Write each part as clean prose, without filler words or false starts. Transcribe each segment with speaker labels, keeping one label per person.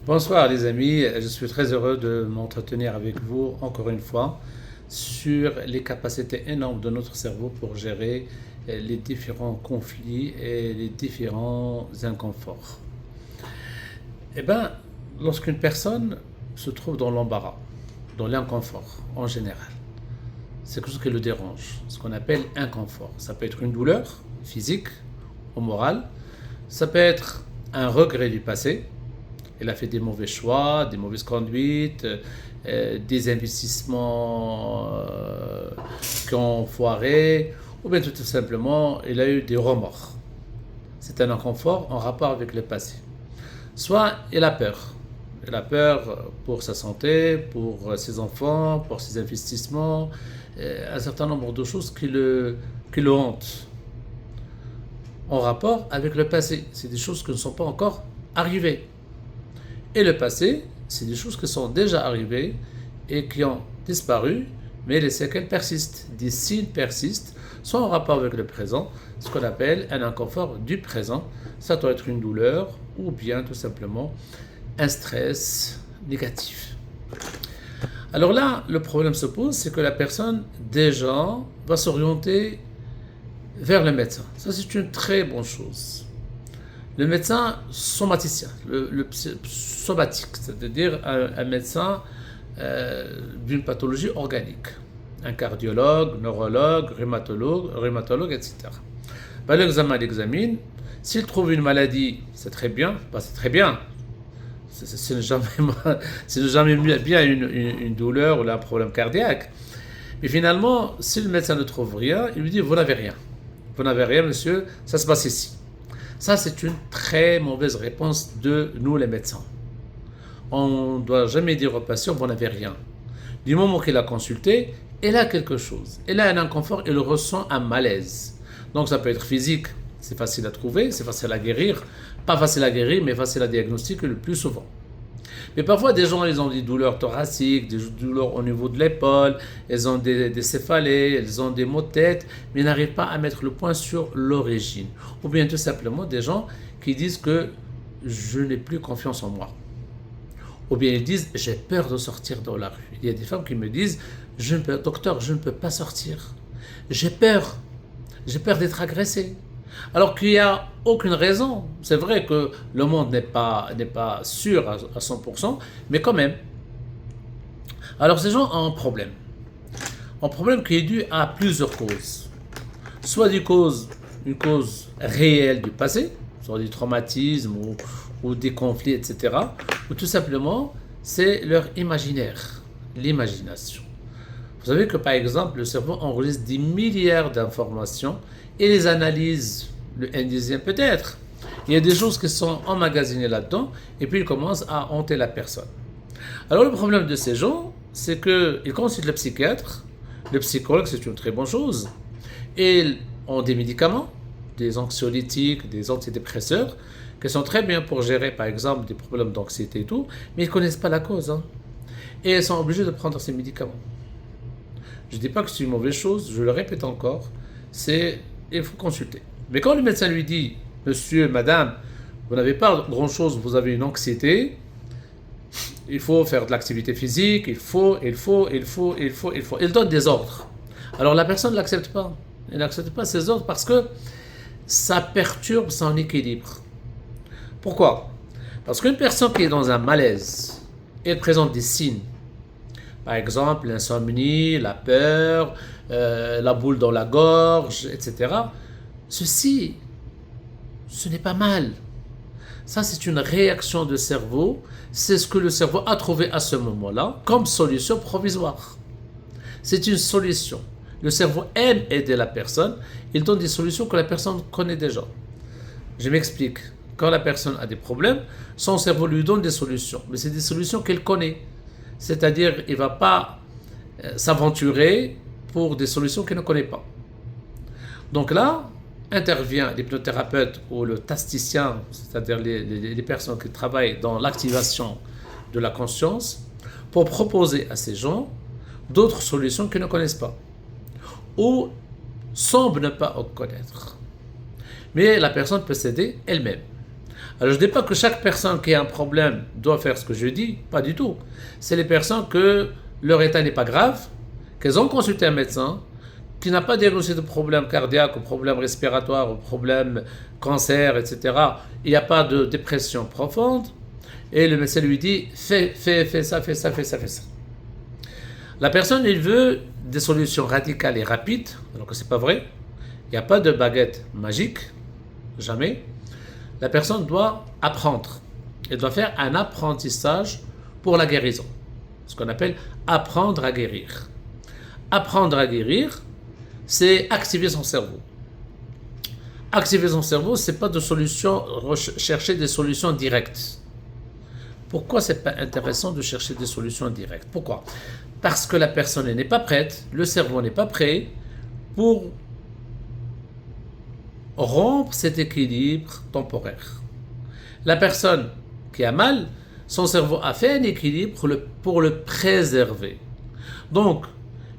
Speaker 1: Bonsoir les amis, je suis très heureux de m'entretenir avec vous encore une fois sur les capacités énormes de notre cerveau pour gérer les différents conflits et les différents inconforts. Eh bien, lorsqu'une personne se trouve dans l'embarras, dans l'inconfort en général, c'est quelque chose qui le dérange, ce qu'on appelle inconfort. Ça peut être une douleur physique ou morale, ça peut être un regret du passé. Il a fait des mauvais choix, des mauvaises conduites, des investissements qui ont foiré, ou bien tout simplement, il a eu des remords. C'est un inconfort en rapport avec le passé. Soit il a peur. Il a peur pour sa santé, pour ses enfants, pour ses investissements, un certain nombre de choses qui le hantent en rapport avec le passé. C'est des choses qui ne sont pas encore arrivées. Et le passé, c'est des choses qui sont déjà arrivées et qui ont disparu, mais les séquelles persistent. Des signes persistent, soit en rapport avec le présent, ce qu'on appelle un inconfort du présent. Ça doit être une douleur ou bien tout simplement un stress négatif. Alors là, le problème se pose, c'est que la personne déjà va s'orienter vers le médecin. Ça, c'est une très bonne chose. Le médecin somaticien, le somatique, c'est-à-dire un médecin d'une pathologie organique, un cardiologue, neurologue, rhumatologue, etc. Ben, l'examen l'examine. S'il trouve une maladie, c'est très bien, ben, c'est très bien. C'est jamais bien une douleur ou un problème cardiaque. Mais finalement, si le médecin ne trouve rien, il lui dit, vous n'avez rien. Vous n'avez rien, monsieur, ça se passe ici. Ça, c'est une très mauvaise réponse de nous, les médecins. On ne doit jamais dire au patient, vous n'avez rien. Du moment qu'il a consulté, il a quelque chose. Il a un inconfort, il ressent un malaise. Donc, ça peut être physique, c'est facile à trouver, c'est facile à guérir. Pas facile à guérir, mais facile à diagnostiquer le plus souvent. Mais parfois, des gens, ils ont des douleurs thoraciques, des douleurs au niveau de l'épaule, ils ont des céphalées, ils ont des maux de tête, mais ils n'arrivent pas à mettre le point sur l'origine. Ou bien tout simplement des gens qui disent que je n'ai plus confiance en moi. Ou bien ils disent, j'ai peur de sortir dans la rue. Il y a des femmes qui me disent, docteur, je ne peux pas sortir. J'ai peur d'être agressée. Alors qu'il n'y a aucune raison. C'est vrai que le monde n'est pas sûr à 100%, mais quand même. Alors ces gens ont un problème. Un problème qui est dû à plusieurs causes. Soit une cause réelle du passé, soit des traumatismes ou des conflits, etc. Ou tout simplement, c'est leur imaginaire, l'imagination. Vous savez que par exemple, le cerveau enregistre des milliards d'informations et les analyse le indésien peut-être. Il y a des choses qui sont emmagasinées là-dedans et puis ils commencent à hanter la personne. Alors le problème de ces gens, c'est qu'ils consultent le psychiatre, le psychologue, c'est une très bonne chose, et ils ont des médicaments, des anxiolytiques, des antidépresseurs, qui sont très bien pour gérer par exemple des problèmes d'anxiété et tout, mais ils ne connaissent pas la cause. Et ils sont obligés de prendre ces médicaments. Je ne dis pas que c'est une mauvaise chose, je le répète encore, il faut consulter. Mais quand le médecin lui dit, monsieur, madame, vous n'avez pas grand-chose, vous avez une anxiété, il faut faire de l'activité physique, il faut. Il donne des ordres. Alors la personne ne l'accepte pas. Elle n'accepte pas ces ordres parce que ça perturbe son équilibre. Pourquoi? Parce qu'une personne qui est dans un malaise, elle présente des signes. Par exemple, l'insomnie, la peur, la boule dans la gorge, etc. Ceci, ce n'est pas mal. Ça, c'est une réaction du cerveau. C'est ce que le cerveau a trouvé à ce moment-là comme solution provisoire. C'est une solution. Le cerveau aime aider la personne. Il donne des solutions que la personne connaît déjà. Je m'explique. Quand la personne a des problèmes, son cerveau lui donne des solutions. Mais c'est des solutions qu'elle connaît. C'est-à-dire, il ne va pas s'aventurer pour des solutions qu'il ne connaît pas. Donc là, intervient l'hypnothérapeute ou le tasticien, c'est-à-dire les personnes qui travaillent dans l'activation de la conscience, pour proposer à ces gens d'autres solutions qu'ils ne connaissent pas ou semblent ne pas connaître. Mais la personne peut s'aider elle-même. Alors je ne dis pas que chaque personne qui a un problème doit faire ce que je dis, pas du tout. C'est les personnes que leur état n'est pas grave, qu'elles ont consulté un médecin, qui n'a pas diagnostiqué de problème cardiaque, ou problème respiratoire, ou problème cancer, etc. Il n'y a pas de dépression profonde, et le médecin lui dit fais ça, fais ça, fais ça, fais ça. La personne, il veut des solutions radicales et rapides, alors que c'est pas vrai. Il n'y a pas de baguette magique, jamais. La personne doit apprendre. Elle doit faire un apprentissage pour la guérison. Ce qu'on appelle apprendre à guérir. Apprendre à guérir, c'est activer son cerveau. Activer son cerveau, c'est pas de solution, chercher des solutions directes. Pourquoi c'est pas intéressant de chercher des solutions directes? Pourquoi? Parce que la personne n'est pas prête, le cerveau n'est pas prêt pour rompre cet équilibre temporaire. La personne qui a mal, son cerveau a fait un équilibre pour le préserver. Donc,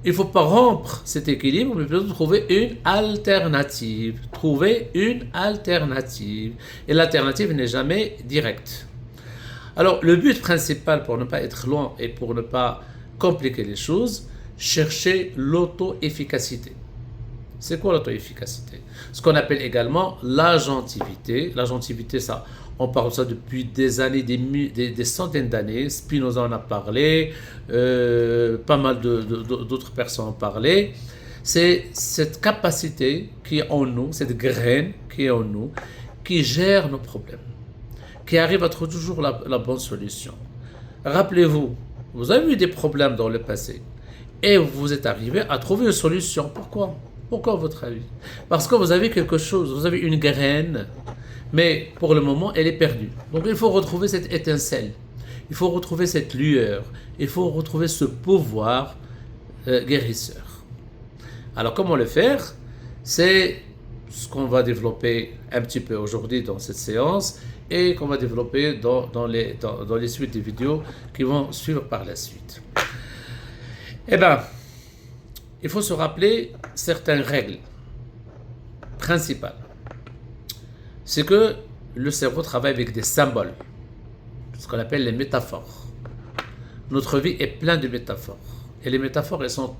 Speaker 1: il ne faut pas rompre cet équilibre, mais plutôt trouver une alternative. Trouver une alternative. Et l'alternative n'est jamais directe. Alors, le but principal pour ne pas être long et pour ne pas compliquer les choses, chercher l'auto-efficacité. C'est quoi l'auto-efficacité? Ce qu'on appelle également l'agentivité. L'agentivité, ça, on parle de ça depuis des années, des centaines d'années. Spinoza en a parlé, pas mal d'autres personnes en ont parlé. C'est cette capacité qui est en nous, cette graine qui est en nous, qui gère nos problèmes, qui arrive à trouver toujours la bonne solution. Rappelez-vous, vous avez eu des problèmes dans le passé et vous êtes arrivé à trouver une solution. Pourquoi? Pourquoi, à votre avis? Parce que vous avez quelque chose, vous avez une graine, mais pour le moment, elle est perdue. Donc il faut retrouver cette étincelle, il faut retrouver cette lueur, il faut retrouver ce pouvoir guérisseur. Alors comment le faire? C'est ce qu'on va développer un petit peu aujourd'hui dans cette séance et qu'on va développer dans les suites des vidéos qui vont suivre par la suite. Eh bien, il faut se rappeler certaines règles principales. C'est que le cerveau travaille avec des symboles, ce qu'on appelle les métaphores. Notre vie est pleine de métaphores. Et les métaphores, elles sont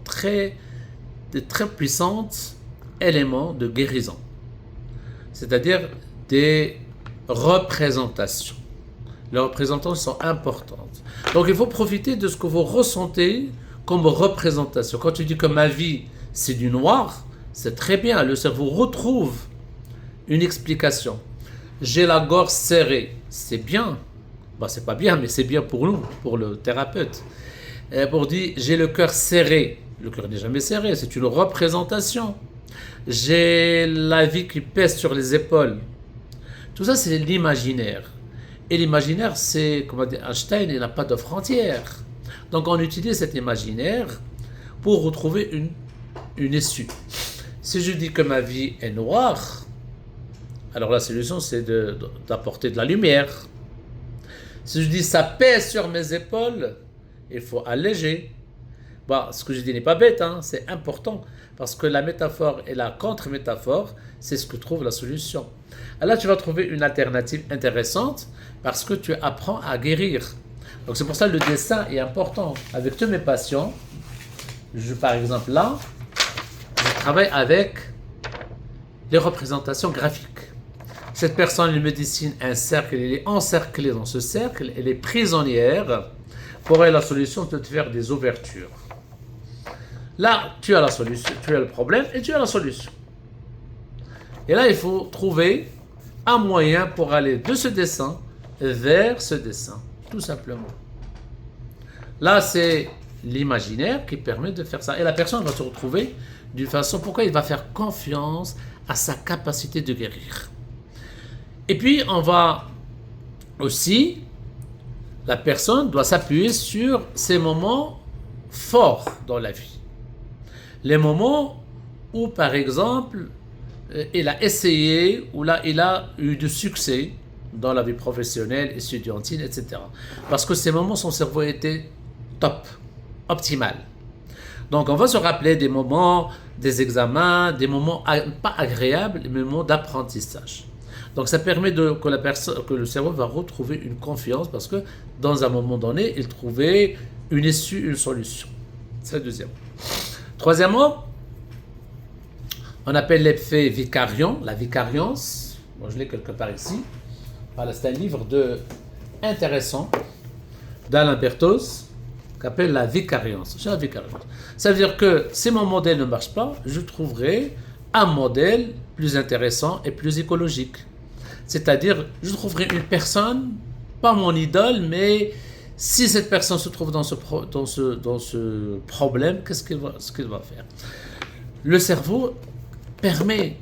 Speaker 1: de très puissantes éléments de guérison. C'est-à-dire des représentations. Les représentations sont importantes. Donc il faut profiter de ce que vous ressentez comme représentation. Quand tu dis que ma vie, c'est du noir, c'est très bien. Le cerveau retrouve une explication. J'ai la gorge serrée. C'est bien. C'est pas bien, mais c'est bien pour nous, pour le thérapeute. Et pour dire, j'ai le cœur serré. Le cœur n'est jamais serré, c'est une représentation. J'ai la vie qui pèse sur les épaules. Tout ça, c'est l'imaginaire. Et l'imaginaire, c'est, comme dit Einstein, il n'a pas de frontières. Donc, on utilise cet imaginaire pour retrouver une issue. Si je dis que ma vie est noire, alors la solution, c'est d'apporter de la lumière. Si je dis ça pèse sur mes épaules, il faut alléger. Ce que je dis n'est pas bête, c'est important, parce que la métaphore et la contre-métaphore, c'est ce que trouve la solution. Alors là, tu vas trouver une alternative intéressante, parce que tu apprends à guérir. Donc c'est pour ça que le dessin est important. Avec tous mes patients, par exemple là, je travaille avec les représentations graphiques. Cette personne, elle me dessine un cercle, elle est encerclée dans ce cercle, elle est prisonnière. Pour elle, la solution, c'est de faire des ouvertures. Là, tu as la solution, tu as le problème et tu as la solution. Et là, il faut trouver un moyen pour aller de ce dessin vers ce dessin, tout simplement. Là, c'est l'imaginaire qui permet de faire ça. Et la personne va se retrouver d'une façon, pourquoi il va faire confiance à sa capacité de guérir. Et puis, on va aussi, la personne doit s'appuyer sur ces moments forts dans la vie. Les moments où, par exemple, il a essayé, où là, il a eu du succès dans la vie professionnelle, estudiantine, etc. Parce que ces moments, son cerveau était top, optimal. Donc, on va se rappeler des moments, des examens, des moments pas agréables, des moments d'apprentissage. Donc ça permet que le cerveau va retrouver une confiance parce que dans un moment donné, il trouvait une issue, une solution. C'est le deuxième. Troisièmement, on appelle l'effet vicariant, la vicariance. Moi, je l'ai quelque part ici. Voilà, c'est un livre intéressant d'Alain Berthoz qui s'appelle la vicariance. C'est la vicariance. Ça veut dire que si mon modèle ne marche pas, je trouverai un modèle plus intéressant et plus écologique. C'est-à-dire, je trouverai une personne, pas mon idole, mais si cette personne se trouve dans ce problème, qu'est-ce qu'il va faire? Le cerveau permet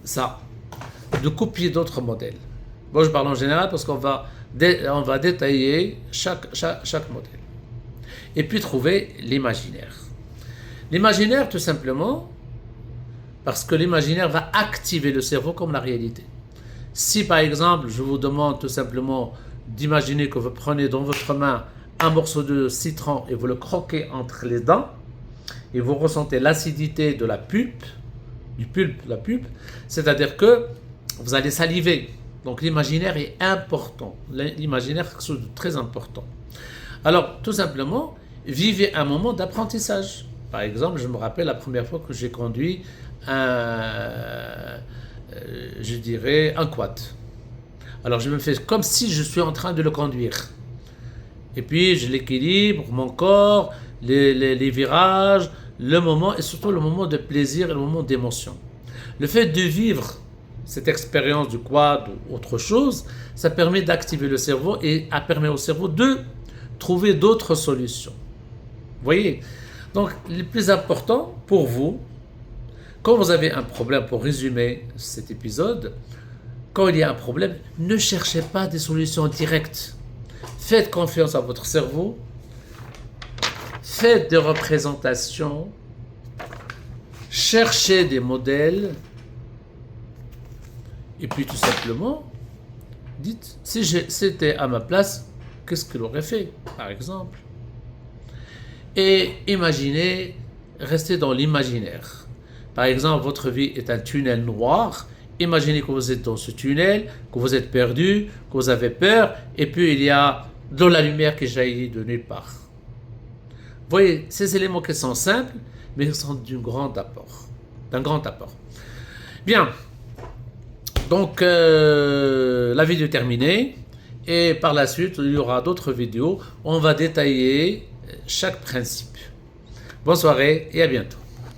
Speaker 1: ça, de copier d'autres modèles. Bon, je parle en général parce qu'on va détailler chaque modèle. Et puis trouver l'imaginaire. L'imaginaire, tout simplement, parce que l'imaginaire va activer le cerveau comme la réalité. Si, par exemple, je vous demande tout simplement d'imaginer que vous prenez dans votre main un morceau de citron et vous le croquez entre les dents, et vous ressentez l'acidité de la pulpe, c'est-à-dire que vous allez saliver. Donc l'imaginaire est important. L'imaginaire est quelque chose de très important. Alors, tout simplement, vivez un moment d'apprentissage. Par exemple, je me rappelle la première fois que j'ai conduit un quad. Alors, je me fais comme si je suis en train de le conduire. Et puis, je l'équilibre, mon corps, les virages, le moment, et surtout le moment de plaisir et le moment d'émotion. Le fait de vivre cette expérience du quad ou autre chose, ça permet d'activer le cerveau et ça permet au cerveau de trouver d'autres solutions. Vous voyez? Donc, le plus important pour vous, quand vous avez un problème, pour résumer cet épisode, quand il y a un problème, ne cherchez pas des solutions directes. Faites confiance à votre cerveau, faites des représentations, cherchez des modèles, et puis tout simplement, dites, si c'était à ma place, qu'est-ce qu'il aurait fait, par exemple? Et imaginez, restez dans l'imaginaire. Par exemple, votre vie est un tunnel noir. Imaginez que vous êtes dans ce tunnel, que vous êtes perdu, que vous avez peur, et puis il y a de la lumière qui jaillit de nulle part. Vous voyez, ces éléments qui sont simples, mais qui sont d'un grand apport. Bien. Donc, la vidéo est terminée. Et par la suite, il y aura d'autres vidéos où on va détailler chaque principe. Bonne soirée et à bientôt.